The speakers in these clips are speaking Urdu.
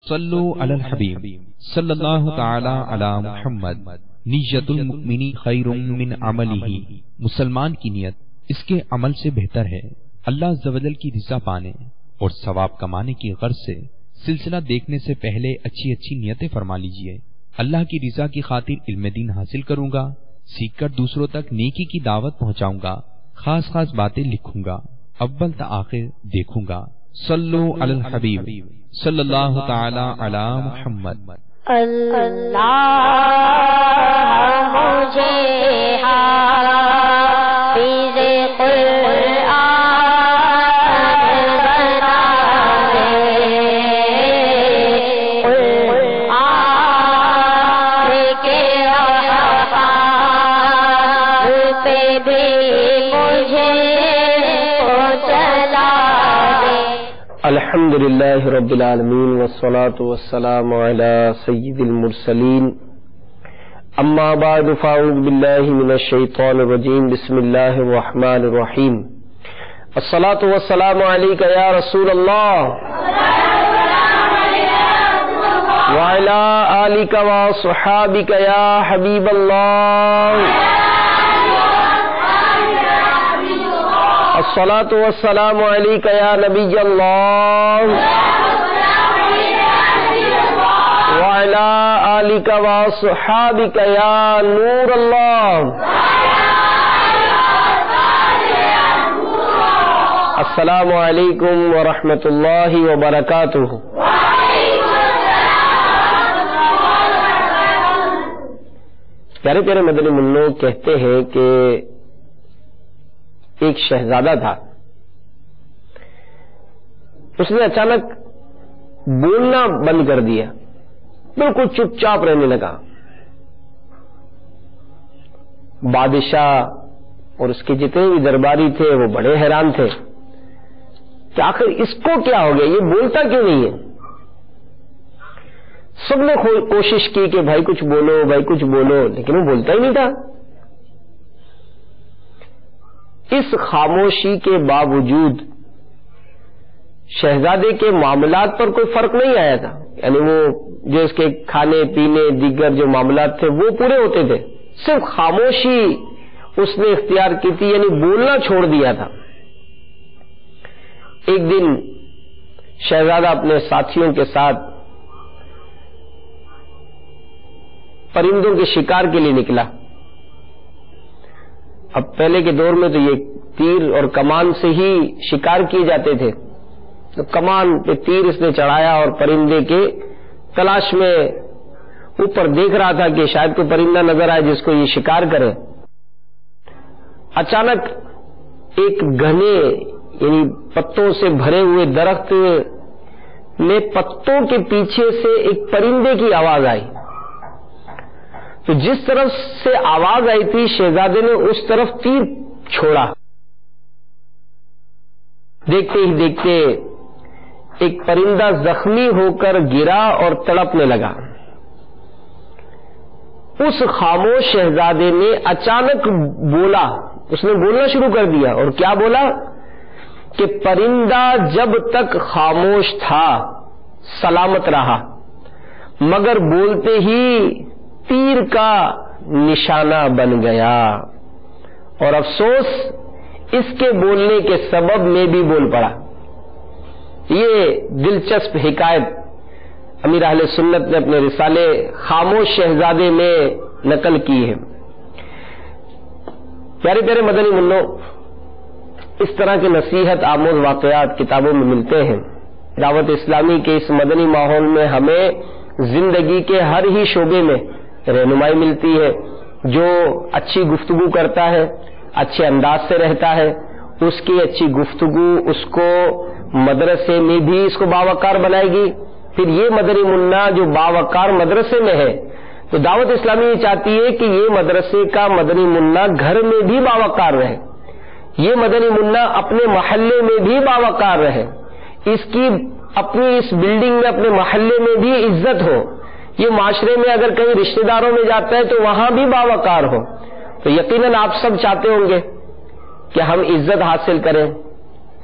صلو علی الحبیب صلی اللہ تعالی علی محمد۔ نیت المؤمن خیر من عملہ، مسلمان کی نیت اس کے عمل سے بہتر ہے۔ اللہ عز و جل کی رضا پانے اور ثواب کمانے کی غرض سے سلسلہ دیکھنے سے پہلے اچھی اچھی نیتیں فرما لیجئے۔ اللہ کی رضا کی خاطر علم دین حاصل کروں گا، سیکھ کر دوسروں تک نیکی کی دعوت پہنچاؤں گا، خاص خاص باتیں لکھوں گا، اول تا آخر دیکھوں گا۔ صلو علی الحبیب صلی اللہ تعالی علی محمد۔ اللہ مجھے حافظ قرآن بنا دے، قرآن کے احکام پہ بھی مجھے چلا دے۔ الحمدللہ رب العالمین والصلاة والسلام علی سید المرسلین، اما بعد فاعوذ باللہ من الشیطان الرجیم، بسم اللہ الرحمن الرحیم۔ الصلاة والسلام علیک یا رسول اللہ وعلی آلک وصحابک یا حبیب اللہ۔ الصلاة والسلام علیک یا نبی اللہ وعلی آلک وصحابک یا نور اللہ۔ السلام علیکم ورحمۃ اللہ وبرکاتہ۔ پیارے پیارے مدنی منوں، کہتے ہیں کہ ایک شہزادہ تھا، اس نے اچانک بولنا بند کر دیا، بالکل چپ چاپ رہنے لگا۔ بادشاہ اور اس کے جتنے بھی درباری تھے وہ بڑے حیران تھے کہ آخر اس کو کیا ہو گیا، یہ بولتا کیوں نہیں ہے۔ سب نے کوشش کی کہ بھائی کچھ بولو، بھائی کچھ بولو، لیکن وہ بولتا ہی نہیں تھا۔ اس خاموشی کے باوجود شہزادے کے معاملات پر کوئی فرق نہیں آیا تھا، یعنی وہ جو اس کے کھانے پینے دیگر جو معاملات تھے وہ پورے ہوتے تھے، صرف خاموشی اس نے اختیار کی تھی، یعنی بولنا چھوڑ دیا تھا۔ ایک دن شہزادہ اپنے ساتھیوں کے ساتھ پرندوں کے شکار کے لیے نکلا۔ اب پہلے کے دور میں تو یہ تیر اور کمان سے ہی شکار کیے جاتے تھے، تو کمان پہ تیر اس نے چڑھایا اور پرندے کے تلاش میں اوپر دیکھ رہا تھا کہ شاید کوئی پرندہ نظر آئے جس کو یہ شکار کرے۔ اچانک ایک گھنے یعنی پتوں سے بھرے ہوئے درخت میں پتوں کے پیچھے سے ایک پرندے کی آواز آئی، تو جس طرف سے آواز آئی تھی شہزادے نے اس طرف تیر چھوڑا۔ دیکھتے ہی دیکھتے ایک پرندہ زخمی ہو کر گرا اور تڑپنے لگا۔ اس خاموش شہزادے نے اچانک بولا، اس نے بولنا شروع کر دیا، اور کیا بولا کہ پرندہ جب تک خاموش تھا سلامت رہا، مگر بولتے ہی تیر کا نشانہ بن گیا، اور افسوس اس کے بولنے کے سبب میں بھی بول پڑا۔ یہ دلچسپ حکایت امیر اہل سنت نے اپنے رسالے خاموش شہزادے میں نقل کی ہے۔ پیارے پیارے مدنی منوں، اس طرح کے نصیحت آموز واقعات کتابوں میں ملتے ہیں۔ دعوت اسلامی کے اس مدنی ماحول میں ہمیں زندگی کے ہر ہی شعبے میں رہنمائی ملتی ہے۔ جو اچھی گفتگو کرتا ہے، اچھے انداز سے رہتا ہے، اس کی اچھی گفتگو اس کو مدرسے میں بھی اس کو باوقار بنائے گی۔ پھر یہ مدنی منا جو باوقار مدرسے میں ہے، تو دعوت اسلامی یہ چاہتی ہے کہ یہ مدرسے کا مدنی منا گھر میں بھی باوقار رہے، یہ مدنی منا اپنے محلے میں بھی باوقار رہے، اس کی اپنی اس بلڈنگ میں اپنے محلے میں بھی عزت ہو، یہ معاشرے میں اگر کہیں رشتہ داروں میں جاتا ہے تو وہاں بھی باوقار ہو۔ تو یقیناً آپ سب چاہتے ہوں گے کہ ہم عزت حاصل کریں۔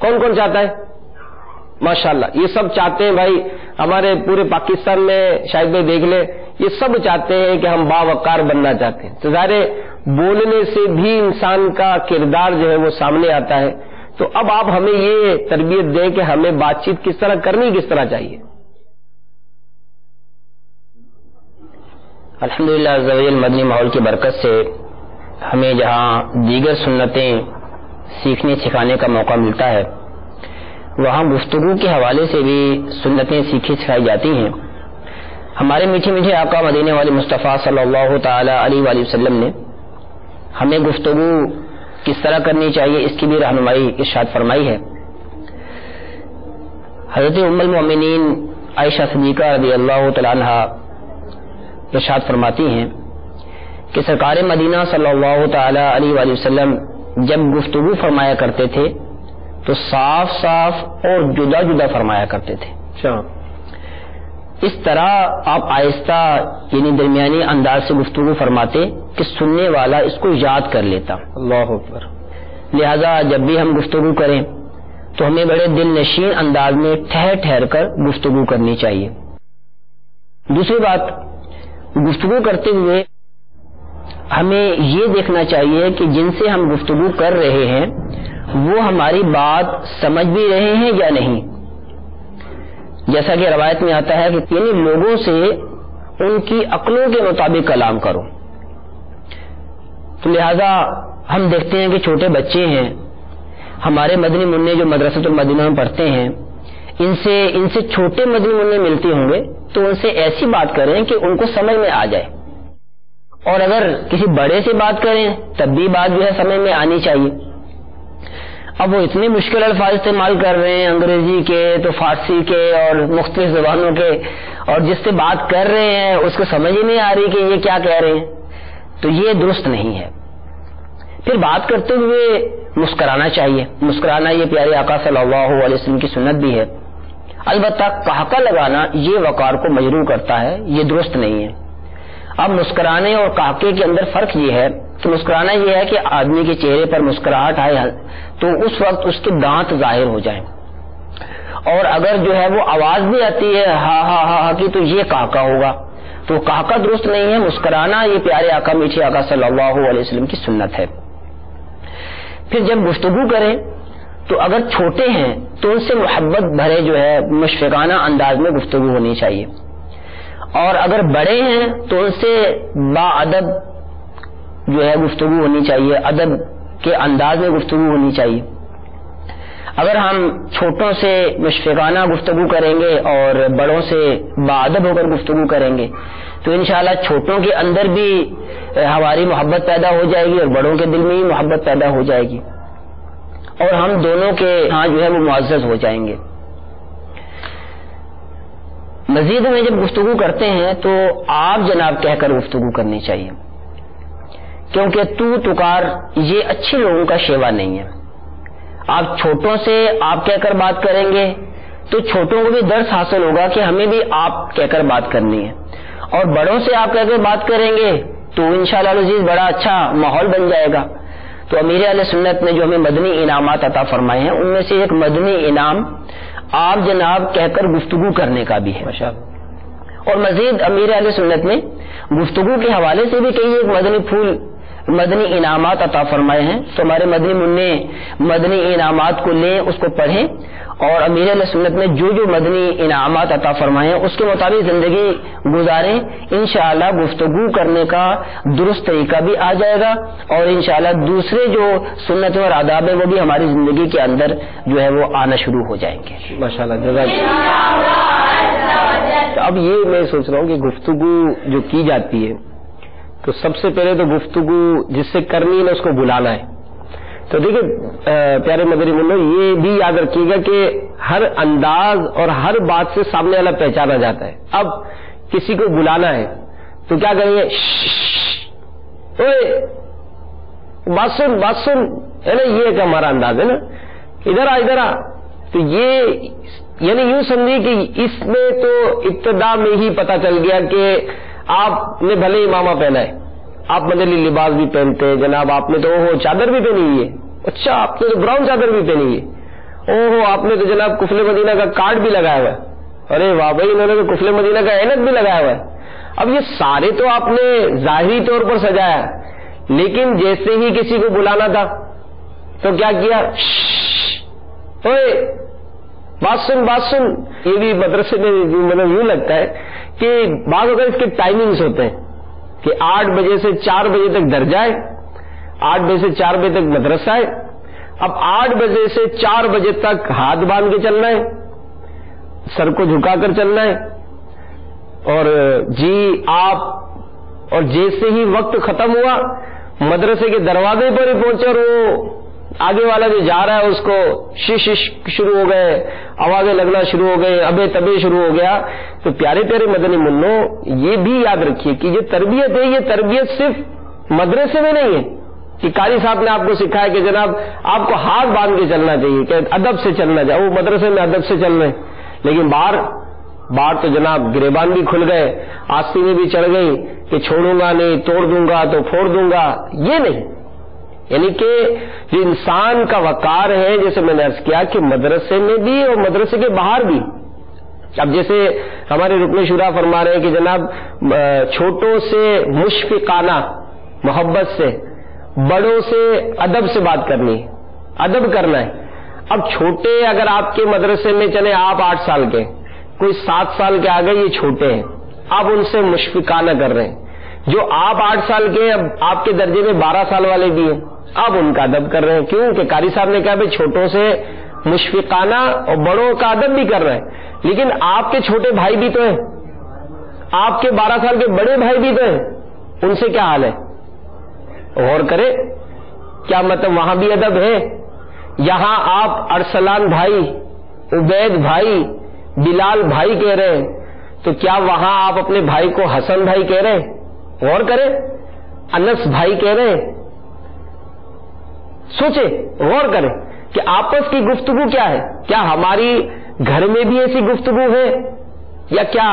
کون کون چاہتا ہے؟ ماشاءاللہ یہ سب چاہتے ہیں بھائی، ہمارے پورے پاکستان میں شاید بھائی دیکھ لیں، یہ سب چاہتے ہیں کہ ہم باوقار بننا چاہتے ہیں. تو ظاہر بولنے سے بھی انسان کا کردار جو ہے وہ سامنے آتا ہے. تو اب آپ ہمیں یہ تربیت دیں کہ ہمیں بات چیت کس طرح کرنی، کس طرح چاہیے. الحمدللہ عز و جل مدنی ماحول کی برکت سے ہمیں جہاں دیگر سنتیں سیکھنے سکھانے کا موقع ملتا ہے، وہاں گفتگو کے حوالے سے بھی سنتیں سیکھی سکھائی جاتی ہیں. ہمارے میٹھے میٹھے آقا مدینے والے مصطفیٰ صلی اللہ تعالی علیہ وآلہ وسلم نے ہمیں گفتگو کس طرح کرنی چاہیے اس کی بھی رہنمائی ارشاد فرمائی ہے. حضرت ام المؤمنین عائشہ صدیقہ رضی اللہ تعالی عنہا ارشاد فرماتی ہیں کہ سرکار مدینہ صلی اللہ تعالی علیہ وآلہ وسلم جب گفتگو فرمایا کرتے تھے تو صاف صاف اور جدا جدا فرمایا کرتے تھے. اس طرح آپ آہستہ یعنی درمیانی انداز سے گفتگو فرماتے کہ سننے والا اس کو یاد کر لیتا. اللہ اکبر. لہذا جب بھی ہم گفتگو کریں تو ہمیں بڑے دل نشین انداز میں ٹھہر ٹھہر کر گفتگو کرنی چاہیے. دوسری بات، گفتگو کرتے ہوئے ہمیں یہ دیکھنا چاہیے کہ جن سے ہم گفتگو کر رہے ہیں وہ ہماری بات سمجھ بھی رہے ہیں یا نہیں. جیسا کہ روایت میں آتا ہے کہ یعنی لوگوں سے ان کی عقلوں کے مطابق کلام کرو. تو لہذا ہم دیکھتے ہیں کہ چھوٹے بچے ہیں، ہمارے مدنی منع جو مدرسۃ المدینہ میں پڑھتے ہیں، ان سے چھوٹے مدنی منع ملتے ہوں گے تو ان سے ایسی بات کریں کہ ان کو سمجھ میں آ جائے، اور اگر کسی بڑے سے بات کریں تب بھی بات جو ہے سمجھ میں آنی چاہیے. اب وہ اتنے مشکل الفاظ استعمال کر رہے ہیں، انگریزی کے تو فارسی کے اور مختلف زبانوں کے، اور جس سے بات کر رہے ہیں اس کو سمجھ ہی نہیں آ رہی کہ یہ کیا کہہ رہے ہیں. تو یہ درست نہیں ہے. پھر بات کرتے ہوئے مسکرانا چاہیے. مسکرانا یہ پیارے آقا صلی اللہ علیہ وسلم کی سنت بھی ہے. البتہ قہقہ لگانا یہ وقار کو مجروح کرتا ہے، یہ درست نہیں ہے. اب مسکرانے اور قہقے کے اندر فرق یہ ہے کہ مسکرانا یہ ہے کہ آدمی کے چہرے پر مسکراہٹ آئے تو اس وقت اس کے دانت ظاہر ہو جائیں، اور اگر جو ہے وہ آواز بھی آتی ہے ہا ہا ہا کی تو یہ قہقہ ہوگا. تو قہقہ درست نہیں ہے. مسکرانا یہ پیارے آقا میٹھے آقا صلی اللہ علیہ وسلم کی سنت ہے. پھر جب گفتگو کریں تو اگر چھوٹے ہیں تو ان سے محبت بھرے جو ہے مشفقانہ انداز میں گفتگو ہونی چاہیے، اور اگر بڑے ہیں تو ان سے با ادب جو ہے گفتگو ہونی چاہیے، ادب کے انداز میں گفتگو ہونی چاہیے. اگر ہم چھوٹوں سے مشفقانہ گفتگو کریں گے اور بڑوں سے با ادب ہو کر گفتگو کریں گے تو انشاءاللہ چھوٹوں کے اندر بھی ہماری محبت پیدا ہو جائے گی اور بڑوں کے دل میں ہی محبت پیدا ہو جائے گی، اور ہم دونوں کے ہاں جو ہے وہ معزز ہو جائیں گے. مزید میں جب گفتگو کرتے ہیں تو آپ جناب کہہ کر گفتگو کرنی چاہیے، کیونکہ تو تکار یہ اچھے لوگوں کا شیوا نہیں ہے. آپ چھوٹوں سے آپ کہہ کر بات کریں گے تو چھوٹوں کو بھی درس حاصل ہوگا کہ ہمیں بھی آپ کہہ کر بات کرنی ہے، اور بڑوں سے آپ کہہ کر بات کریں گے تو انشاءاللہ العزیز بڑا اچھا ماحول بن جائے گا. تو امیر اہل سنت نے جو ہمیں مدنی انعامات عطا فرمائے ہیں ان میں سے ایک مدنی انعام آپ جناب کہہ کر گفتگو کرنے کا بھی ہے. اور مزید امیر اہل سنت نے گفتگو کے حوالے سے بھی کئی ایک مدنی پھول مدنی انعامات عطا فرمائے ہیں. تو ہمارے مدنی منع مدنی انعامات کو لیں، اس کو پڑھیں، اور امیر اہل سنت نے جو جو مدنی انعامات عطا فرمائے ہیں اس کے مطابق زندگی گزاریں. انشاءاللہ گفتگو کرنے کا درست طریقہ بھی آ جائے گا، اور انشاءاللہ دوسرے جو سنتیں اور آداب ہیں وہ بھی ہماری زندگی کے اندر جو ہے وہ آنا شروع ہو جائیں گے. ماشاءاللہ جزاک. اب یہ میں سوچ رہا ہوں کہ گفتگو جو کی جاتی ہے تو سب سے پہلے تو گفتگو جس سے کرنی ہے اس کو بلانا ہے. تو دیکھیں پیارے مدنی منوں، یہ بھی یاد رکھیے گا کہ ہر انداز اور ہر بات سے سامنے والا پہچانا جاتا ہے. اب کسی کو بلانا ہے تو کیا کریں گے؟ بات سن ہے نا، یہ ایک ہمارا انداز ہے نا، ادھر آ. تو یہ یعنی یوں سمجھیے کہ اس میں تو ابتدا میں ہی پتا چل گیا کہ آپ نے بھلے امامہ پہنا ہے، آپ مدنی لباس بھی پہنتے ہیں جناب، آپ نے تو وہ چادر بھی پہنی ہوئی ہے، اچھا آپ نے تو براؤن چادر بھی پہنی ہے، اوہو آپ نے تو جناب کفل مدینہ کا کارڈ بھی لگایا ہوا ہے، ارے واہ بھائی انہوں نے تو کفل مدینہ کا اینک بھی لگایا ہوا ہے. اب یہ سارے تو آپ نے ظاہری طور پر سجایا، لیکن جیسے ہی کسی کو بلانا تھا تو کیا کیا، اوئے بات سن. یہ بھی مدرسے میں مطلب یوں لگتا ہے کہ بعض اگر اس کے ٹائمنگز ہوتے ہیں کہ 8 بجے سے 4 بجے تک درجہ ہے، 8 بجے سے 4 بجے تک مدرسہ ہے. اب 8 بجے سے 4 بجے تک ہاتھ باندھ کے چلنا ہے، سر کو جھکا کر چلنا ہے، اور جی آپ، اور جیسے ہی وقت ختم ہوا مدرسے کے دروازے پر ہی پہنچے اور وہ آگے والا جو جا رہا ہے اس کو شش شروع ہو گئے، آوازیں لگنا شروع ہو گئے، ابے تبے شروع ہو گیا. تو پیارے پیارے مدنی منوں، یہ بھی یاد رکھیے کہ یہ تربیت ہے، یہ تربیت صرف مدرسے میں نہیں ہے کہ قاری صاحب نے آپ کو سکھایا کہ جناب آپ کو ہاتھ باندھ کے چلنا چاہیے، کہ ادب سے چلنا چاہیے. وہ مدرسے میں ادب سے چل رہے ہیں، لیکن باہر تو جناب گریبان بھی کھل گئے، آستینیں بھی چڑھ گئی کہ چھوڑوں گا نہیں، توڑ دوں گا تو پھوڑ دوں گا. یہ نہیں، یعنی کہ جو انسان کا وقار ہے، جیسے میں نے عرض کیا کہ مدرسے میں بھی اور مدرسے کے باہر بھی. اب جیسے ہمارے رکن شورا فرما رہے ہیں کہ جناب چھوٹوں سے مشفقانہ محبت سے، بڑوں سے ادب سے بات کرنی ہے، ادب کرنا ہے. اب چھوٹے اگر آپ کے مدرسے میں چلے، آپ 8 سال کے، کوئی 7 سال کے آگے، یہ چھوٹے ہیں، آپ ان سے مشفقانہ کر رہے ہیں. جو آپ 8 سال کے، اب آپ کے درجے میں 12 سال والے بھی ہیں، آپ ان کا ادب کر رہے ہیں. کیوں کہ قاری صاحب نے کہا بھائی چھوٹوں سے مشفقانہ اور بڑوں کا ادب بھی کر رہے ہیں. لیکن آپ کے چھوٹے بھائی بھی تو ہیں، آپ کے 12 سال کے بڑے بھائی بھی تو ہیں، ان سے کیا حال ہے؟ غور کرے، کیا مطلب وہاں بھی ادب ہے؟ یہاں آپ ارسلان بھائی، عبید بھائی، بلال بھائی کہہ رہے ہیں، تو کیا وہاں آپ اپنے بھائی کو حسن بھائی کہہ رہے ہیں؟ غور کرے، انس بھائی کہہ رہے ہیں. سوچے، غور کریں کہ آپس کی گفتگو کیا ہے. کیا ہماری گھر میں بھی ایسی گفتگو ہے، یا کیا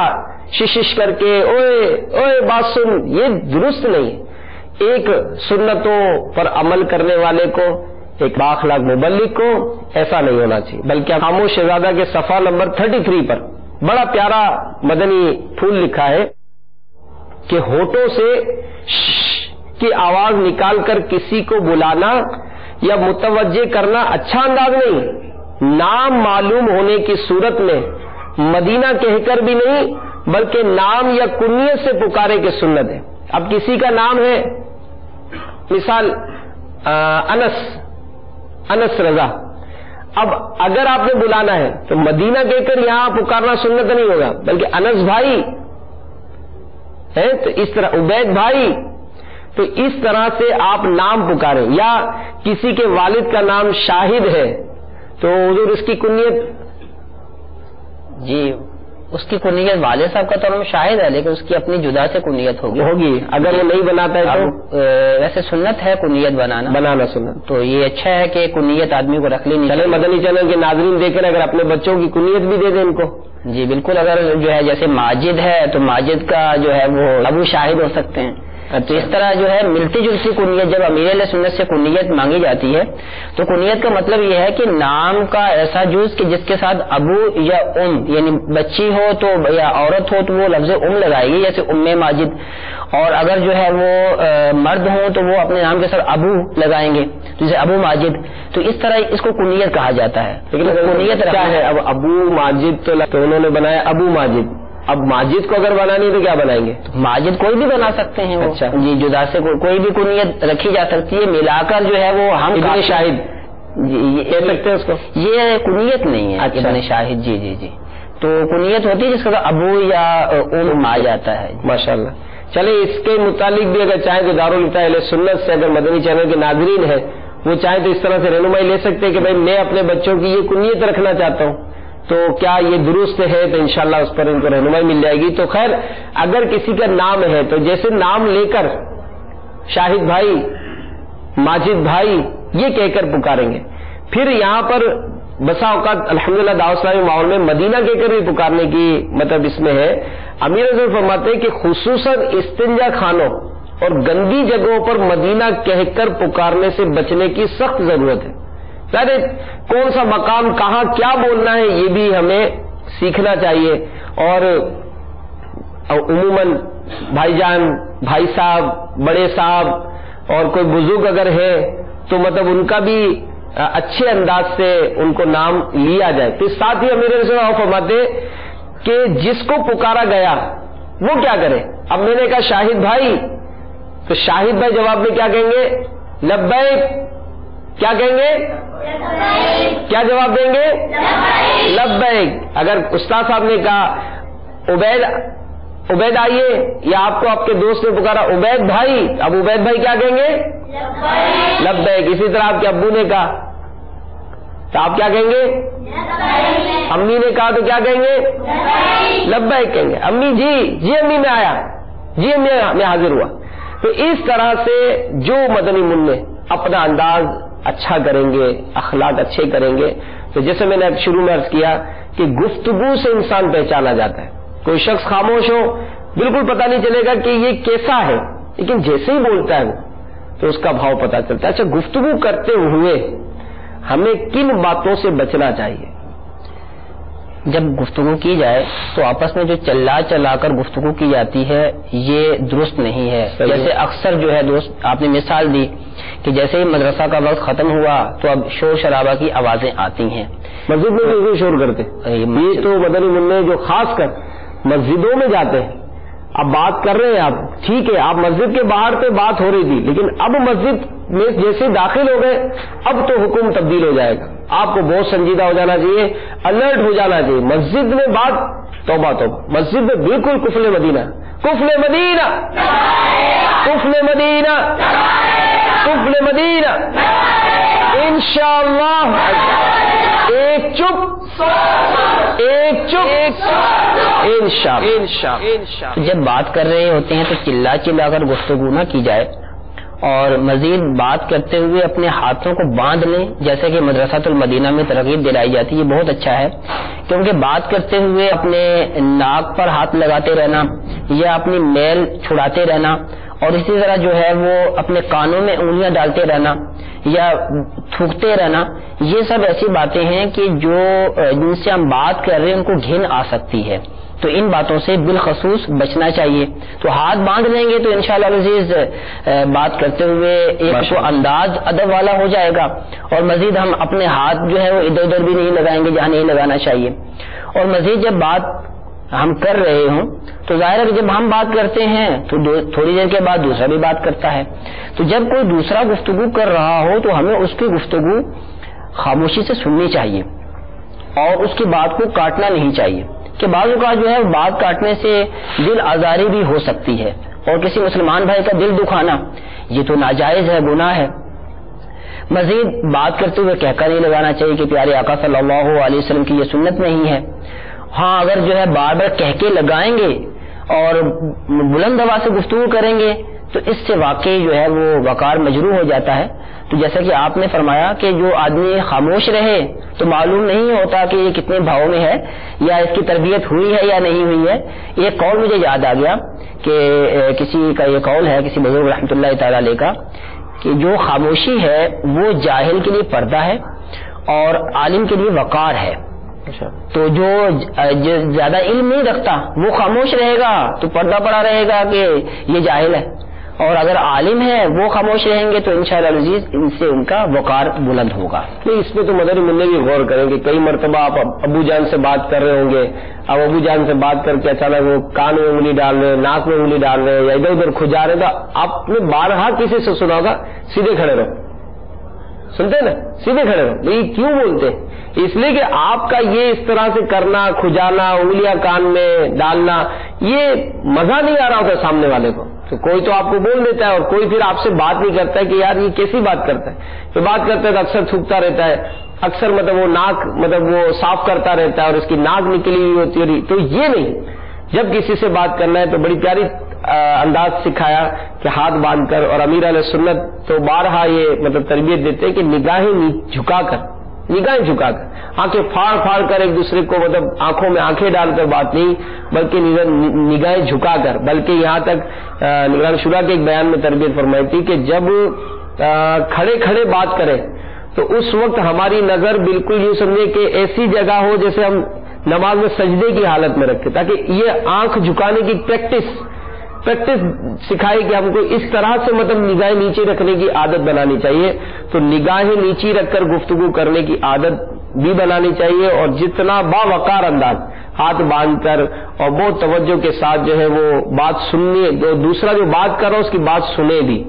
شش کر کے اوئے اوئے بات سن؟ یہ درست نہیں ہے. ایک سنتوں پر عمل کرنے والے کو، ایک بااخلاق مبلغ کو ایسا نہیں ہونا چاہیے. بلکہ خاموش شہزادہ کے صفحہ نمبر 33 پر بڑا پیارا مدنی پھول لکھا ہے کہ ہونٹوں سے ش کی آواز نکال کر کسی کو بلانا یا متوجہ کرنا اچھا انداز نہیں. نام معلوم ہونے کی صورت میں مدینہ کہہ کر بھی نہیں، بلکہ نام یا کنیت سے پکارے کی سنت ہے. اب کسی کا نام ہے مثال انس رضا، اب اگر آپ نے بلانا ہے تو مدینہ کہہ کر یہاں پکارنا سنت نہیں ہوگا، بلکہ انس بھائی ہے تو اس طرح، عبید بھائی، تو اس طرح سے آپ نام پکاریں. یا کسی کے والد کا نام شاہد ہے تو حضور اس کی کنیت، جی اس کی کنیت والد صاحب کا تو نام شاہد ہے، لیکن اس کی اپنی جدا سے کنیت ہوگی اگر وہ نہیں بناتا ہے تو ویسے سنت ہے کنیت بنانا سنت. تو یہ اچھا ہے کہ کنیت آدمی کو رکھ لینی چلے مدنی چینل کے ناظرین دیکھ رہے، اگر اپنے بچوں کی کنیت بھی دے دیں ان کو. جی بالکل. اگر جو ہے جیسے ماجد ہے تو ماجد کا جو ہے وہ ابو شاہد ہو سکتے ہیں. تو اس طرح جو ہے ملتی جلتی کنیت، جب امیر علیہ سنت سے کنیت مانگی جاتی ہے تو کنیت کا مطلب یہ ہے کہ نام کا ایسا جز کہ جس کے ساتھ ابو یا یعنی بچی ہو تو یا عورت ہو تو وہ لفظ لگائے گی، جیسے ماجد. اور اگر جو ہے وہ مرد ہوں تو وہ اپنے نام کے ساتھ ابو لگائیں گے، جیسے ابو ماجد. تو اس طرح اس کو کنیت کہا جاتا ہے. لیکن کنیت کیا ہے؟ اب ابو ماجد تو انہوں نے بنایا ابو ماجد. اب ماجد کو اگر بنانی ہے تو کیا بنائیں گے؟ ماجد کوئی بھی بنا سکتے ہیں. اچھا جی جدا سے کوئی بھی کنیت رکھی جا سکتی ہے، ملا کر جو ہے وہ ہم ابن شاہد جی کہہ سکتے ہیں اس کو. یہ کنیت نہیں ہے. اچھا. ابن شاہد جی جی جی تو کنیت ہوتی ہے جس کا ابو یا آ جاتا ہے. ماشاءاللہ. چلے اس کے متعلق بھی اگر چاہیں تو دارالفتہ اہل سنت سے اگر مدنی چینل کے ناظرین ہیں وہ چاہیں تو اس طرح سے رہنمائی لے سکتے ہیں کہ بھائی میں اپنے بچوں کی یہ کنیت رکھنا چاہتا ہوں، تو کیا یہ درست ہے؟ تو انشاءاللہ اس پر ان کو رہنمائی مل جائے گی. تو خیر اگر کسی کا نام ہے تو جیسے نام لے کر شاہد بھائی، ماجد بھائی یہ کہہ کر پکاریں گے. پھر یہاں پر بسا اوقات الحمدللہ دعوت اسلامی ماحول میں مدینہ کہہ کر بھی پکارنے کی مطلب اس میں ہے. امیر حضرت فرماتے ہیں کہ خصوصاً استنجا خانوں اور گندی جگہوں پر مدینہ کہہ کر پکارنے سے بچنے کی سخت ضرورت ہے. یعنی کون سا مقام کہاں کیا بولنا ہے یہ بھی ہمیں سیکھنا چاہیے. اور عموماً بھائی جان، بھائی صاحب، بڑے صاحب اور کوئی بزرگ اگر ہے تو مطلب ان کا بھی اچھے انداز سے ان کو نام لیا جائے. تو ساتھ ہی امیر علیہ السلام فرماتے کہ جس کو پکارا گیا وہ کیا کرے. اب میں نے کہا شاہد بھائی، تو شاہد بھائی جواب میں کیا کہیں گے؟ لبیک. کیا کہیں گے؟ کیا جواب دیں گے؟ لبیک. اگر استاد صاحب نے کہا عبید آئیے، یا آپ کو آپ کے دوست نے پکارا عبید بھائی، اب عبید بھائی کیا کہیں گے؟ لبیک. اسی طرح آپ کے ابو نے کہا تو آپ کیا کہیں گے؟ امی نے کہا تو کیا کہیں گے؟ لبیک کہیں گے. امی جی امی میں آیا، جی امی میں حاضر ہوا. تو اس طرح سے جو مدنی منع اپنا انداز اچھا کریں گے، اخلاق اچھے کریں گے، تو جیسے میں نے شروع میں عرض کیا کہ گفتگو سے انسان پہچانا جاتا ہے. کوئی شخص خاموش ہو، بالکل پتہ نہیں چلے گا کہ یہ کیسا ہے، لیکن جیسے ہی بولتا ہے وہ تو اس کا بھاؤ پتہ چلتا ہے. اچھا، گفتگو کرتے ہوئے ہمیں کن باتوں سے بچنا چاہیے؟ جب گفتگو کی جائے تو آپس میں جو چلا کر گفتگو کی جاتی ہے یہ درست نہیں ہے. جیسے اکثر جو ہے دوست آپ نے مثال دی کہ جیسے ہی مدرسہ کا وقت ختم ہوا تو اب شور شرابہ کی آوازیں آتی ہیں. مسجد میں بھی شور کرتے. یہ تو مدنی منع جو خاص کر مسجدوں میں جاتے ہیں. اب بات کر رہے ہیں آپ، ٹھیک ہے، آپ مسجد کے باہر پہ بات ہو رہی تھی، لیکن اب مسجد میں جیسے داخل ہو گئے اب تو حکم تبدیل ہو جائے گا. آپ کو بہت سنجیدہ ہو جانا چاہیے، الرٹ ہو جانا چاہیے. مسجد میں بات توبہ توبہ، مسجد میں بالکل کفل مدینہ، کفل مدینہ، کفل مدینہ، کفل مدینہ. انشاءاللہ ایک چپ، انشاءاللہ. جب بات کر رہے ہوتے ہیں تو چلا کر گفتگو نہ کی جائے، اور مزید بات کرتے ہوئے اپنے ہاتھوں کو باندھ لیں، جیسے کہ مدرسۃ المدینہ میں ترغیب دلائی جاتی ہے. یہ بہت اچھا ہے، کیونکہ بات کرتے ہوئے اپنے ناک پر ہاتھ لگاتے رہنا یا اپنی میل چھڑاتے رہنا، اور اسی طرح جو ہے وہ اپنے کانوں میں انگلیاں ڈالتے رہنا یا تھوکتے رہنا، یہ سب ایسی باتیں ہیں کہ جو جن سے ہم بات کر رہے ہیں ان کو گھن آ سکتی ہے. تو ان باتوں سے بالخصوص بچنا چاہیے. تو ہاتھ باندھ لیں گے تو انشاءاللہ العزیز بات کرتے ہوئے ایک تو انداز ادب والا ہو جائے گا، اور مزید ہم اپنے ہاتھ جو ہے وہ ادھر ادھر بھی نہیں لگائیں گے جہاں نہیں لگانا چاہیے. اور مزید جب بات ہم کر رہے ہوں تو ظاہر ہے کہ جب ہم بات کرتے ہیں تو تھوڑی دیر کے بعد دوسرا بھی بات کرتا ہے. تو جب کوئی دوسرا گفتگو کر رہا ہو تو ہمیں اس کی گفتگو خاموشی سے سننی چاہیے اور اس کی بات کو کاٹنا نہیں چاہیے، کہ بعض اوقات جو ہے بات کاٹنے سے دل آزاری بھی ہو سکتی ہے، اور کسی مسلمان بھائی کا دل دکھانا یہ تو ناجائز ہے، گناہ ہے. مزید بات کرتے ہوئے کہکا نہیں لگانا چاہیے کہ پیارے آقا صلی اللہ علیہ وسلم کی یہ سنت نہیں ہے. ہاں، اگر جو ہے بار بار کہکے لگائیں گے اور بلند آواز سے گفتگو کریں گے تو اس سے واقعی جو ہے وہ وقار مجروح ہو جاتا ہے. تو جیسا کہ آپ نے فرمایا کہ جو آدمی خاموش رہے تو معلوم نہیں ہوتا کہ یہ کتنے بھاؤ میں ہے یا اس کی تربیت ہوئی ہے یا نہیں ہوئی ہے. ایک قول مجھے یاد آ گیا کہ کسی کا یہ قول ہے کسی بزرگ رحمۃ اللہ تعالی علیہ کا کہ جو خاموشی ہے وہ جاہل کے لیے پردہ ہے اور عالم کے لیے وقار ہے. تو جو زیادہ علم نہیں رکھتا وہ خاموش رہے گا تو پردہ پڑا رہے گا کہ یہ جاہل ہے، اور اگر عالم ہے وہ خاموش رہیں گے تو انشاءاللہ العزیز ان سے ان کا وقار بلند ہوگا. نہیں، اس پہ تو مدنی منع بھی غور کریں گے. کئی مرتبہ آپ ابو جان سے بات کر رہے ہوں گے، اب ابو جان سے بات کر کے اچانک وہ کان میں انگلی ڈال رہے، ناک میں انگلی ڈال رہے یا ادھر ادھر کھجا رہے، تو آپ نے بارہا کسی سے سنا ہوگا سیدھے کھڑے رہو. سنتے نا، سیدھے کھڑے رہو. یہ کیوں بولتے؟ اس لیے کہ آپ کا یہ اس طرح سے کرنا، کھجانا، انگلیاں کان میں ڈالنا، یہ مزہ نہیں آ رہا ہوتا سامنے والے کو. تو کوئی تو آپ کو بول دیتا ہے اور کوئی پھر آپ سے بات نہیں کرتا ہے کہ یار یہ کیسی بات کرتا ہے. تو بات کرتا ہے تو اکثر تھوکتا رہتا ہے، اکثر مطلب وہ ناک مطلب وہ صاف کرتا رہتا ہے اور اس کی ناک نکلی ہوئی ہوتی ہے. تو یہ نہیں، جب کسی سے بات کرنا ہے تو بڑی پیاری انداز سکھایا کہ ہاتھ باندھ کر. اور امیر علیہ سنت تو بارہا یہ مطلب تربیت دیتے ہیں کہ نگاہیں جھکا کر، آنکھیں پھاڑ کر ایک دوسرے کو مطلب آنکھوں میں آنکھیں ڈال کر بات نہیں، بلکہ نگاہیں جھکا کر. بلکہ یہاں تک نگران شورا کے ایک بیان میں تربیت فرمائی تھی کہ جب کھڑے کھڑے بات کرے تو اس وقت ہماری نظر بالکل یوں سمجھے کہ ایسی جگہ ہو جیسے ہم نماز میں سجدے کی حالت میں رکھے، تاکہ یہ آنکھ جھکانے کی پریکٹس سکھائے کہ ہم کو اس طرح سے مطلب نگاہیں نیچے رکھنے کی عادت بنانی چاہیے. تو نگاہیں نیچی رکھ کر گفتگو کرنے کی عادت بھی بنانی چاہیے، اور جتنا باوقار انداز ہاتھ باندھ کر اور بہت توجہ کے ساتھ جو ہے وہ بات سننی، دوسرا جو بات کر رہا ہو اس کی بات سنے بھی،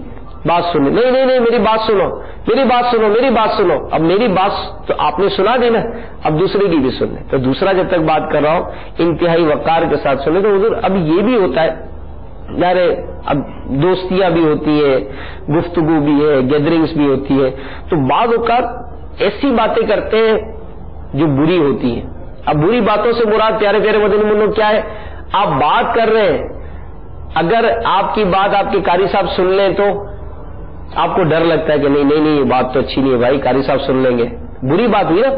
بات سنے، نہیں میری بات سنو، میری بات سنو، میری بات سنو. اب میری بات تو آپ نے سنا دی نا، اب دوسرے کی بھی سن لیں. تو دوسرا جب تک بات کر رہا ہو انتہائی وقار کے ساتھ سنے. تو حضور اب یہ بھی ہوتا ہے یار، اب دوستیاں بھی ہوتی ہے، گفتگو بھی ہے، گیدرنگز بھی ہوتی ہے، تو بعض اوقات ایسی باتیں کرتے ہیں جو بری ہوتی ہیں. اب بری باتوں سے مراد پیارے پیارے مدنی منوں کیا ہے؟ آپ بات کر رہے ہیں، اگر آپ کی بات آپ کے قاری صاحب سن لیں تو آپ کو ڈر لگتا ہے کہ نہیں یہ بات تو اچھی نہیں ہے بھائی، قاری صاحب سن لیں گے، بری بات ہوئی نا.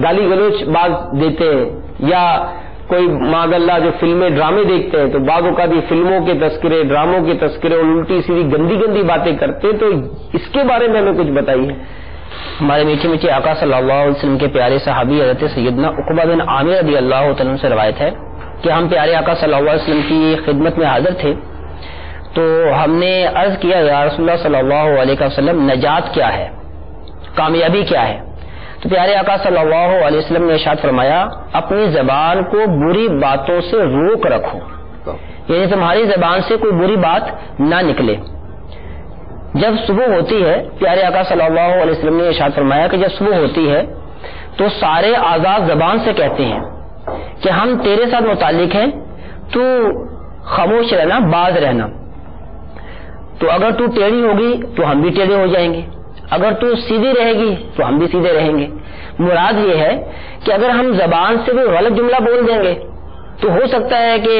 گالی گلوچ بات دیتے ہیں، یا کوئی معاذ اللہ جو فلمیں ڈرامے دیکھتے ہیں تو بعض اوقات یہ فلموں کے تذکرے، ڈراموں کے تذکرے اور الٹی سیدھی گندی باتیں کرتے ہیں. تو اس کے بارے میں ہمیں کچھ بتائیے. ہمارے میٹھے آقا صلی اللہ علیہ وسلم کے پیارے صحابی حضرت سیدنا عقبہ بن عامر رضی اللہ تعالیٰ سے روایت ہے کہ ہم پیارے آقا صلی اللہ علیہ وسلم کی خدمت میں حاضر تھے، تو ہم نے عرض کیا یا رسول اللہ صلی اللہ علیہ وسلم نجات کیا ہے، کامیابی کیا ہے؟ تو پیارے آقا صلی اللہ علیہ وسلم نے ارشاد فرمایا اپنی زبان کو بری باتوں سے روک رکھو، یعنی تمہاری زبان سے کوئی بری بات نہ نکلے. جب صبح ہوتی ہے، پیارے آقا صلی اللہ علیہ وسلم نے ارشاد فرمایا کہ جب صبح ہوتی ہے تو سارے اعضاء زبان سے کہتے ہیں کہ ہم تیرے ساتھ متعلق ہیں، تو خاموش رہنا، باز رہنا. تو اگر تو ٹیڑھی ہوگی تو ہم بھی ٹیڑھے ہو جائیں گے، اگر تو سیدھی رہے گی تو ہم بھی سیدھے رہیں گے. مراد یہ ہے کہ اگر ہم زبان سے کوئی غلط جملہ بول دیں گے تو ہو سکتا ہے کہ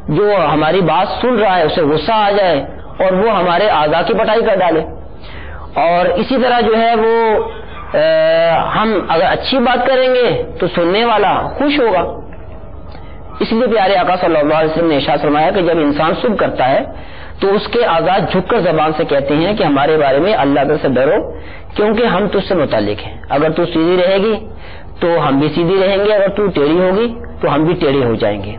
جو ہماری بات سن رہا ہے اسے غصہ آ جائے اور وہ ہمارے اعضاء کی پٹائی کر ڈالے. اور اسی طرح جو ہے وہ ہم اگر اچھی بات کریں گے تو سننے والا خوش ہوگا. اس لیے پیارے آقا صلی اللہ علیہ وسلم نے ارشاد فرمایا کہ جب انسان صبح کرتا ہے تو اس کے اعضاء جھک کر زبان سے کہتے ہیں کہ ہمارے بارے میں اللہ سے ڈرو، کیونکہ ہم تجھ سے متعلق ہیں. اگر تو سیدھی رہے گی تو ہم بھی سیدھی رہیں گے، اگر تو ٹیڑھی ہوگی تو ہم بھی ٹیڑھے ہو جائیں گے.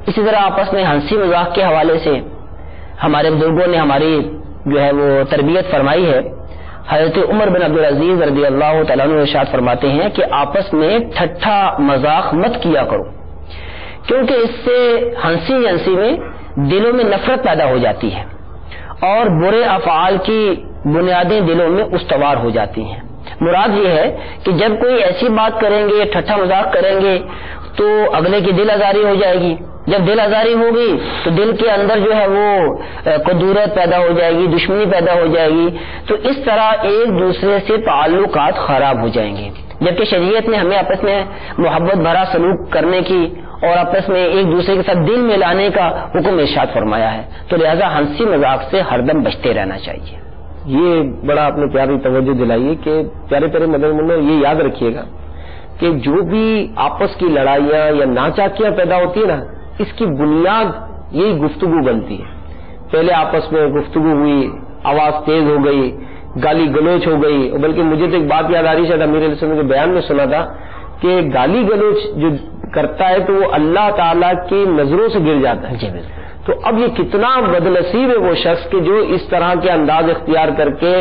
اسی طرح آپس میں ہنسی مذاق کے حوالے سے ہمارے بزرگوں نے ہماری جو ہے وہ تربیت فرمائی ہے. حضرت عمر بن عبدالعزیز رضی اللہ تعالیٰ عنہ ارشاد فرماتے ہیں کہ آپس میں ٹھٹھا مذاق مت کیا کرو، کیونکہ اس سے ہنسی میں دلوں میں نفرت پیدا ہو جاتی ہے اور برے افعال کی بنیادیں دلوں میں استوار ہو جاتی ہیں. مراد یہ ہے کہ جب کوئی ایسی بات کریں گے، ٹھٹھا مذاق کریں گے تو اگلے کی دل آزاری ہو جائے گی. جب دل آزاری ہوگی تو دل کے اندر جو ہے وہ کدورت پیدا ہو جائے گی، دشمنی پیدا ہو جائے گی. تو اس طرح ایک دوسرے سے تعلقات خراب ہو جائیں گے. جبکہ شریعت نے ہمیں آپس میں محبت بھرا سلوک کرنے کی اور آپس میں ایک دوسرے کے ساتھ دل ملانے کا حکم ارشاد فرمایا ہے. تو لہذا ہنسی مذاق سے ہردم بچتے رہنا چاہیے. یہ بڑا آپ نے پیاری توجہ دلائی ہے کہ پیارے پیارے مدنی منوں یہ یاد رکھیے گا کہ جو بھی آپس کی لڑائیاں یا ناچاکیاں پیدا ہوتی ہے نا، اس کی بنیاد یہی گفتگو بنتی ہے. پہلے آپس میں گفتگو ہوئی، آواز تیز ہو گئی، گالی گلوچ ہو گئی. بلکہ مجھے تو ایک بات یاد آ رہی ہے، امیر علیہ السلام کے بیان میں سنا تھا کہ گالی گلوچ جو کرتا ہے تو وہ اللہ تعالیٰ کی نظروں سے گر جاتا ہے. تو اب یہ کتنا بدنصیب ہے وہ شخص کہ جو اس طرح کے انداز اختیار کر کے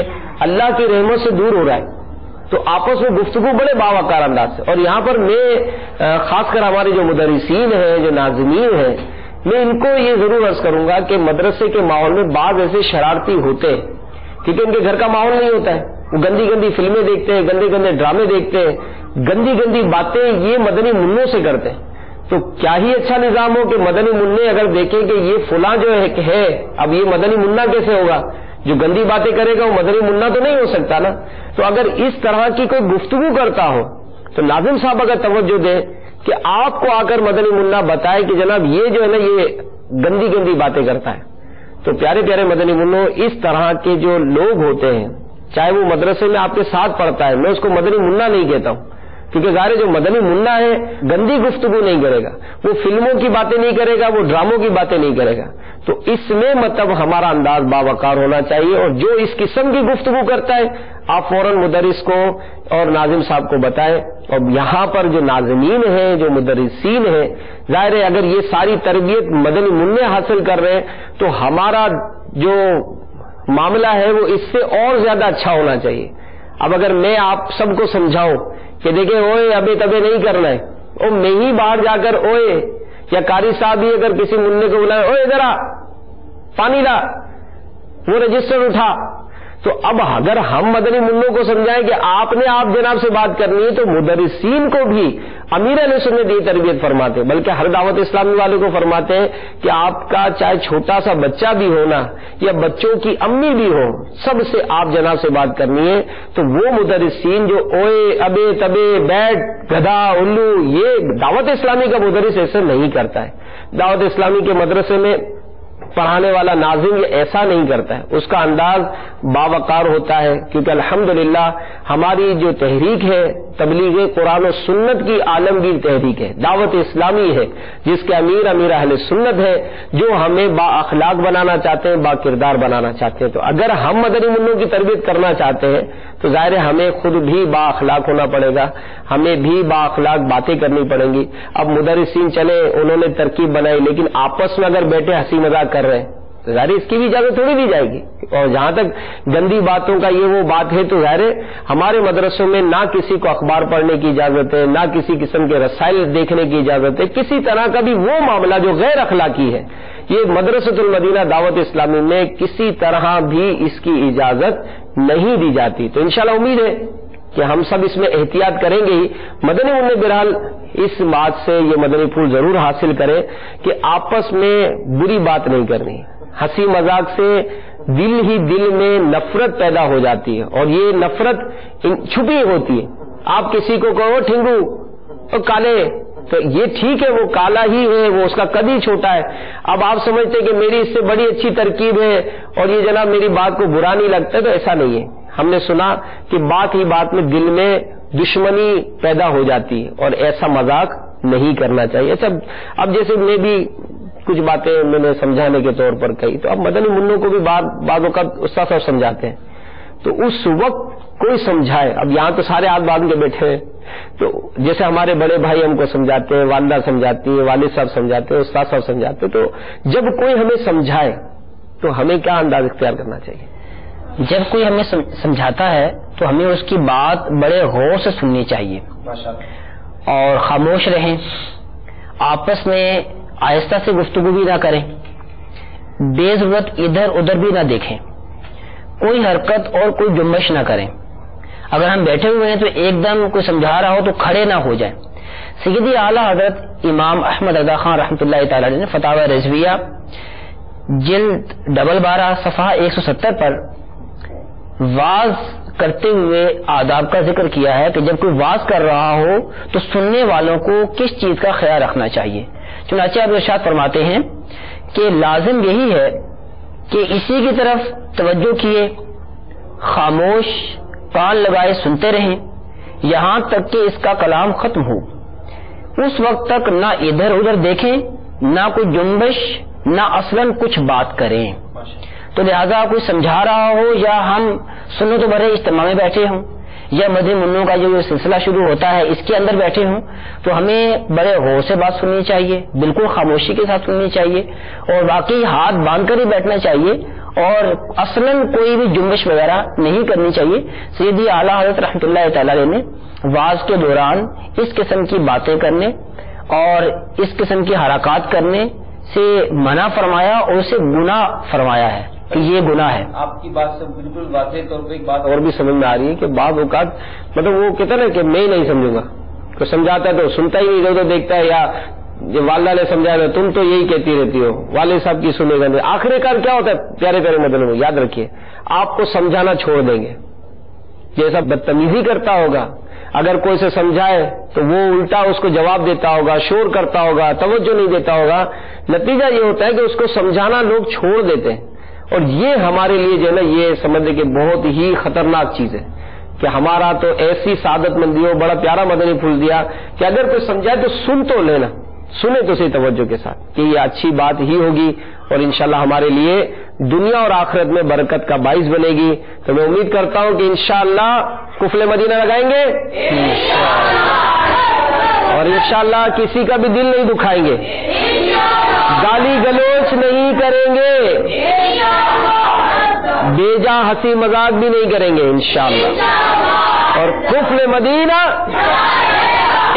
اللہ کی رحمت سے دور ہو رہا ہے. تو آپس میں گفتگو بڑے باوقار انداز سے. اور یہاں پر میں خاص کر ہمارے جو مدرسین ہیں، جو ناظمین ہیں، میں ان کو یہ ضرور عرض کروں گا کہ مدرسے کے ماحول میں بعض ایسے شرارتی ہوتے ہیں کیونکہ ان کے گھر کا ماحول نہیں ہوتا ہے، وہ گندی فلمیں دیکھتے ہیں، گندے ڈرامے دیکھتے ہیں، گندی باتیں یہ مدنی منوں سے کرتے ہیں. تو کیا ہی اچھا نظام ہو کہ مدنی منع اگر دیکھیں کہ یہ فلاں جو ہے اب یہ مدنی منع کیسے ہوگا؟ جو گندی باتیں کرے گا وہ مدنی منع تو نہیں ہو سکتا نا. تو اگر اس طرح کی کوئی گفتگو کرتا ہو تو ناظم صاحب اگر توجہ دے کہ آپ کو آ کر مدنی منع بتائے کہ جناب یہ جو ہے نا یہ گندی باتیں کرتا ہے. تو پیارے پیارے مدنی منوں، اس طرح کے جو لوگ ہوتے ہیں، چاہے وہ مدرسے میں آپ کے ساتھ پڑھتا ہے، میں اس کو مدنی منع نہیں کہتا ہوں، کیونکہ ظاہر جو مدنی منع ہے گندی گفتگو نہیں کرے گا، وہ فلموں کی باتیں نہیں کرے گا، وہ ڈراموں کی باتیں نہیں کرے گا. تو اس میں مطلب ہمارا انداز باوقار ہونا چاہیے. اور جو اس قسم کی گفتگو کرتا ہے آپ فوراً مدرس کو اور ناظم صاحب کو بتائیں. اور یہاں پر جو ناظمین ہیں، جو مدرسین ہیں، ظاہر ہے اگر یہ ساری تربیت مدنی منع حاصل کر رہے ہیں تو ہمارا جو معاملہ ہے وہ اس سے اور زیادہ اچھا ہونا چاہیے. اب اگر میں آپ سب کو سمجھاؤں کہ دیکھیں اوئے ابے تبے نہیں کرنا ہے، اور میں ہی باہر جا کر اوئے، یا قاری صاحب ہی اگر کسی منع کو بلائے اوئے ذرا پانی لا، وہ رجسٹر اٹھا، تو اب اگر ہم مدنی منوں کو سمجھائیں کہ آپ نے آپ جناب سے بات کرنی ہے، تو مدرسین کو بھی امیر اہل سنت یہ تربیت فرماتے ہیں، بلکہ ہر دعوت اسلامی والے کو فرماتے ہیں کہ آپ کا چاہے چھوٹا سا بچہ بھی ہونا یا بچوں کی امی بھی ہو، سب سے آپ جناب سے بات کرنی ہے. تو وہ مدرسین جو اوئے ابے تبے بیٹھ گدھا الو، یہ دعوت اسلامی کا مدرس ایسے نہیں کرتا ہے. دعوت اسلامی کے مدرسے میں پڑھانے والا ناظم یہ ایسا نہیں کرتا ہے، اس کا انداز باوقار ہوتا ہے، کیونکہ الحمدللہ ہماری جو تحریک ہے تبلیغ قرآن و سنت کی عالمگیر تحریک ہے، دعوت اسلامی ہے، جس کے امیر اہل سنت ہے، جو ہمیں با اخلاق بنانا چاہتے ہیں، با کردار بنانا چاہتے ہیں. تو اگر ہم مدنی منوں کی تربیت کرنا چاہتے ہیں تو ظاہر ہے ہمیں خود بھی با اخلاق ہونا پڑے گا، ہمیں بھی با اخلاق باتیں کرنی پڑیں گی. اب مدرسین چلے انہوں نے ترکیب بنائی، لیکن آپس میں اگر بیٹھے ہنسی مذاق کر رہے ہیں تو ظاہر اس کی بھی اجازت تھوڑی دی جائے گی. اور جہاں تک گندی باتوں کا یہ وہ بات ہے تو ظاہر ہمارے مدرسوں میں نہ کسی کو اخبار پڑھنے کی اجازت ہے، نہ کسی قسم کے رسائل دیکھنے کی اجازت ہے، کسی طرح کا بھی وہ معاملہ جو غیر اخلاقی ہے، یہ مدرسۃ المدینہ دعوت اسلامی میں کسی طرح بھی اس کی اجازت نہیں دی جاتی. تو انشاءاللہ امید ہے کہ ہم سب اس میں احتیاط کریں گے ہی. مدنی منع بہرحال اس بات سے یہ مدنی پھول ضرور حاصل کریں کہ آپس میں بری بات نہیں کرنی. ہنسی مذاق سے دل ہی دل میں نفرت پیدا ہو جاتی ہے، اور یہ نفرت چھپی ہوتی ہے. آپ کسی کو کہو ٹھنگو اور کالے، تو یہ ٹھیک ہے وہ کالا ہی ہے، وہ اس کا قد ہی چھوٹا ہے. اب آپ سمجھتے کہ میری اس سے بڑی اچھی ترکیب ہے اور یہ جناب میری بات کو برا نہیں لگتا ہے، تو ایسا نہیں ہے. ہم نے سنا کہ بات ہی بات میں دل میں دشمنی پیدا ہو جاتی ہے، اور ایسا مذاق نہیں کرنا چاہیے. اب جیسے میں بھی کچھ باتیں میں نے سمجھانے کے طور پر کہی، تو اب مدنی منوں کو بھی بعض اوقات استاد صاحب سمجھاتے ہیں، تو اس وقت کوئی سمجھائے. اب یہاں تو سارے ہاتھ باندھ کے بیٹھے ہیں، تو جیسے ہمارے بڑے بھائی ہم کو سمجھاتے ہیں، والدہ سمجھاتی ہے، والد صاحب سمجھاتے ہیں، استاد صاحب سمجھاتے ہیں، تو جب کوئی ہمیں سمجھائے تو ہمیں کیا انداز اختیار کرنا چاہیے؟ جب کوئی ہمیں سمجھاتا ہے تو ہمیں اس کی بات بڑے غور سے سننی چاہیے اور خاموش رہیں. آپس میں آہستہ سے گفتگو بھی نہ کریں، بے ضرورت ادھر ادھر بھی نہ دیکھیں، کوئی حرکت اور کوئی جنبش نہ کریں. اگر ہم بیٹھے ہوئے ہیں تو ایک دم کوئی سمجھا رہا ہو تو کھڑے نہ ہو جائیں. سیدی اعلیٰ حضرت امام احمد رضا خان رحمۃ اللہ تعالی نے فتاوی رضویہ جلد 12 صفحہ 170 پر واز کرتے ہوئے آداب کا ذکر کیا ہے کہ جب کوئی واز کر رہا ہو تو سننے والوں کو کس چیز کا خیال رکھنا چاہیے. چنانچہ آپ ارشاد فرماتے ہیں کہ لازم یہی ہے کہ اسی کی طرف توجہ کیے، خاموش کان لگائے سنتے رہیں یہاں تک کہ اس کا کلام ختم ہو. اس وقت تک نہ ادھر ادھر دیکھیں، نہ کوئی جنبش، نہ اصلاً کچھ بات کریں. تو لہذا کوئی سمجھا رہا ہو یا ہم سنت و برے اجتماع میں بیٹھے ہوں یا مدنی منوں کا جو سلسلہ شروع ہوتا ہے اس کے اندر بیٹھے ہوں، تو ہمیں بڑے غور سے بات سننی چاہیے، بالکل خاموشی کے ساتھ سننی چاہیے، اور واقعی ہاتھ باندھ کر ہی بیٹھنا چاہیے، اور اصلاً کوئی بھی جنبش وغیرہ نہیں کرنی چاہیے. سیدی اعلیٰ حضرت رحمۃ اللہ تعالی نے واز کے دوران اس قسم کی باتیں کرنے اور اس قسم کی حرکات کرنے سے منع فرمایا اور اسے گناہ فرمایا ہے کہ یہ گناہ ہے. آپ کی بات سے بالکل واضح طور پہ ایک بات اور بھی سمجھ میں آ رہی ہے کہ بعض اوقات مطلب وہ کہتا ہے کہ میں ہی نہیں سمجھوں گا، کوئی سمجھاتا ہے تو سنتا ہی نہیں، ادھر ادھر دیکھتا ہے، یا جو والدہ نے سمجھایا تم تو یہی کہتی رہتی ہو، والد صاحب کی سنے گا نہیں. آخر کار کیا ہوتا ہے پیارے پیارے مدنوں، یاد رکھیے آپ کو سمجھانا چھوڑ دیں گے. جیسا بدتمیزی کرتا ہوگا، اگر کوئی سے سمجھائے تو وہ الٹا اس کو جواب دیتا ہوگا، شور کرتا ہوگا، توجہ نہیں دیتا ہوگا، نتیجہ یہ ہوتا ہے کہ اس کو سمجھانا لوگ چھوڑ دیتے ہیں. اور یہ ہمارے لیے جو ہے نا یہ سمجھنے کہ بہت ہی خطرناک چیز ہے کہ ہمارا تو ایسی سعادت مندی ہو. بڑا پیارا مدنی پھول دیا کہ اگر کوئی سمجھائے تو سن تو لینا، سنے تو صحیح توجہ کے ساتھ کہ یہ اچھی بات ہی ہوگی اور انشاءاللہ ہمارے لیے دنیا اور آخرت میں برکت کا باعث بنے گی. تو میں امید کرتا ہوں کہ انشاءاللہ قفل مدینہ لگائیں گے اور انشاءاللہ کسی کا بھی دل نہیں دکھائیں گے, گالی گلوچ نہیں کریں گے, بے جا ہنسی مذاق بھی نہیں کریں گے انشاءاللہ, اور قفل مدینہ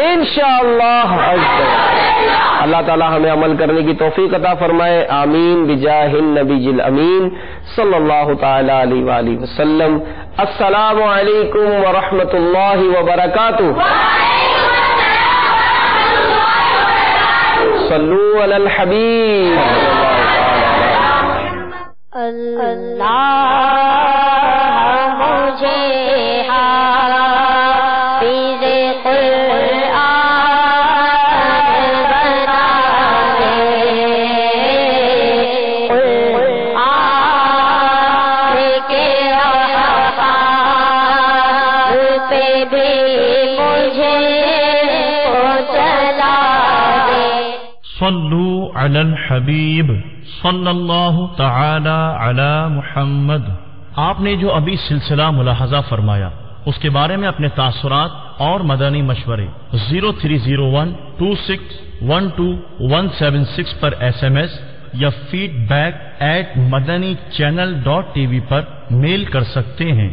انشاءاللہ. اللہ تعالی ہمیں عمل کرنے کی توفیق عطا فرمائے. آمین بجاہ النبی الامین صلی اللہ تعالی علیہ وآلہ وسلم. السلام علیکم ورحمۃ اللہ وبرکاتہ. صلو علی الحبیب. اللہ مجھے حافظ قرآن بنا دے, قرآن کے الفاظ پہ بھی مجھے چلا دے. صلو علی الحبیب صلی اللہ تعالی علی محمد. آپ نے جو ابھی سلسلہ ملاحظہ فرمایا اس کے بارے میں اپنے تاثرات اور مدنی مشورے 030126127176 پر SMS یا feedback@madanichannel.tv پر میل کر سکتے ہیں.